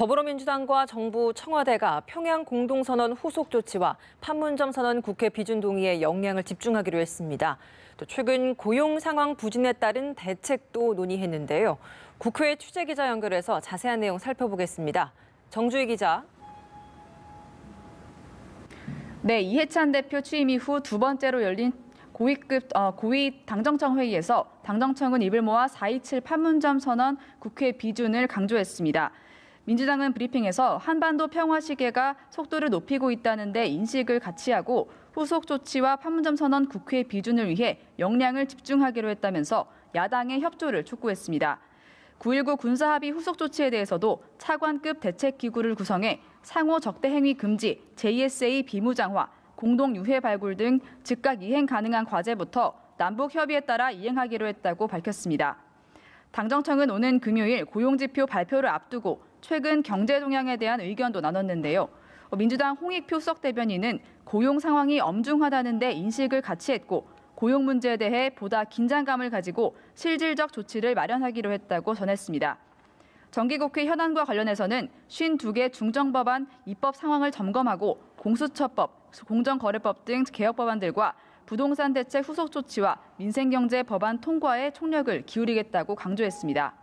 더불어민주당과 정부 청와대가 평양 공동선언 후속 조치와 판문점 선언 국회 비준 동의에 역량을 집중하기로 했습니다. 또 최근 고용 상황 부진에 따른 대책도 논의했는데요. 국회 취재기자 연결해서 자세한 내용 살펴보겠습니다. 정주희 기자. 네, 이해찬 대표 취임 이후 두 번째로 열린 고위 당정청 회의에서 당정청은 입을 모아 4.27 판문점 선언 국회 비준을 강조했습니다. 민주당은 브리핑에서 한반도 평화 시계가 속도를 높이고 있다는 데 인식을 같이 하고 후속 조치와 판문점 선언 국회 비준을 위해 역량을 집중하기로 했다면서 야당의 협조를 촉구했습니다. 9.19 군사합의 후속 조치에 대해서도 차관급 대책기구를 구성해 상호 적대 행위 금지, JSA 비무장화, 공동 유해 발굴 등 즉각 이행 가능한 과제부터 남북 협의에 따라 이행하기로 했다고 밝혔습니다. 당정청은 오는 금요일 고용지표 발표를 앞두고 최근 경제 동향에 대한 의견도 나눴는데요. 민주당 홍익표 수석 대변인은 고용 상황이 엄중하다는 데 인식을 같이 했고 고용 문제에 대해 보다 긴장감을 가지고 실질적 조치를 마련하기로 했다고 전했습니다. 정기국회 현안과 관련해서는 52개 중정법안 입법 상황을 점검하고 공수처법, 공정거래법 등 개혁 법안들과 부동산 대책 후속 조치와 민생경제 법안 통과에 총력을 기울이겠다고 강조했습니다.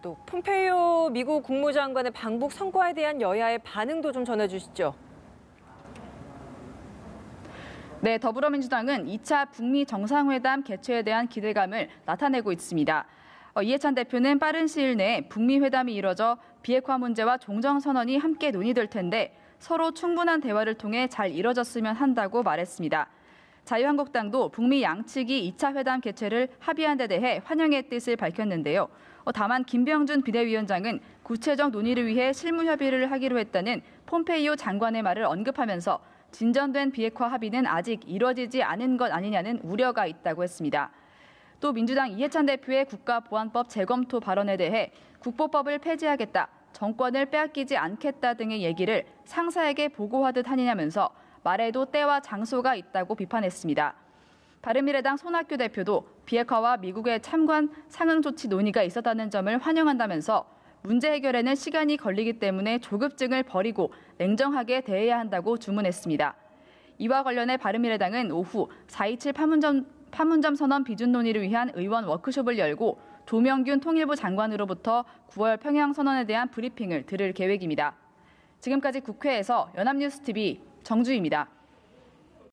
또 폼페이오 미국 국무장관의 방북 성과에 대한 여야의 반응도 좀 전해주시죠. 네, 더불어민주당은 2차 북미 정상회담 개최에 대한 기대감을 나타내고 있습니다. 이해찬 대표는 빠른 시일 내에 북미 회담이 이뤄져 비핵화 문제와 종전선언이 함께 논의될 텐데 서로 충분한 대화를 통해 잘 이뤄졌으면 한다고 말했습니다. 자유한국당도 북미 양측이 2차 회담 개최를 합의한 데 대해 환영의 뜻을 밝혔는데요. 다만 김병준 비대위원장은 구체적 논의를 위해 실무 협의를 하기로 했다는 폼페이오 장관의 말을 언급하면서 진전된 비핵화 합의는 아직 이뤄지지 않은 것 아니냐는 우려가 있다고 했습니다. 또 민주당 이해찬 대표의 국가보안법 재검토 발언에 대해 국보법을 폐지하겠다, 정권을 빼앗기지 않겠다 등의 얘기를 상사에게 보고하듯 하느냐면서 말에도 때와 장소가 있다고 비판했습니다. 바른미래당 손학규 대표도 비핵화와 미국의 참관 상응 조치 논의가 있었다는 점을 환영한다면서 문제 해결에는 시간이 걸리기 때문에 조급증을 버리고 냉정하게 대해야 한다고 주문했습니다. 이와 관련해 바른미래당은 오후 4.27 판문점 선언 비준 논의를 위한 의원 워크숍을 열고 조명균 통일부 장관으로부터 9월 평양 선언에 대한 브리핑을 들을 계획입니다. 지금까지 국회에서 연합뉴스TV 정주희입니다.